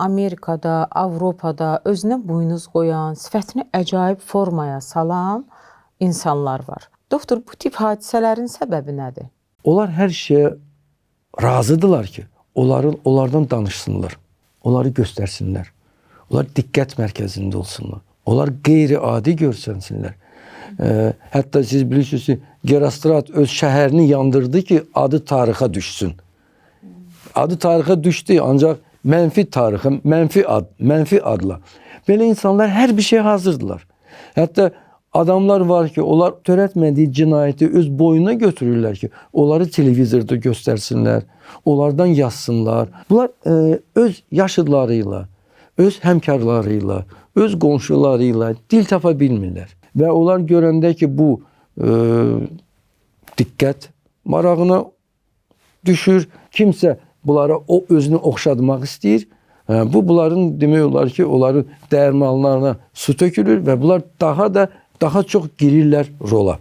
Amerikada, Avropada özünə buynuz qoyan, sifətini əcaib formaya salan insanlar var. Doktor, bu tip hadisələrin səbəbi nədir? Onlar hər şeyə razıdırlar ki, onlardan danışsınlar, onları göstərsinlər. Onlar diqqət mərkəzində olsunlar. Onlar qeyri-adi görsənsinlər. Hətta siz bilirsiniz ki, Gerostrat öz şəhərini yandırdı ki, adı tarixa düşsün. Adı tarixa düşdü, ancaq mənfi tarixə, mənfi adla. Belə insanlar hər bir şey hazırdılar. Hətta adamlar var ki, onlar törətmədiyi cinayəti öz boynuna götürürlər ki, onları televizorda göstərsinlər, onlardan yazsınlar. Bunlar öz yaşıdlarıyla, öz həmkarlarıyla, öz qonşularıyla dil tapa bilmirlər. Və onlar görəndə ki, bu diqqət marağına düşür, kimsə bunlara o özünü oxşadmaq istəyir. Bunların demək olar ki, onların dəyirmanlarına su tökülür və bunlar daha çox girirlər rola.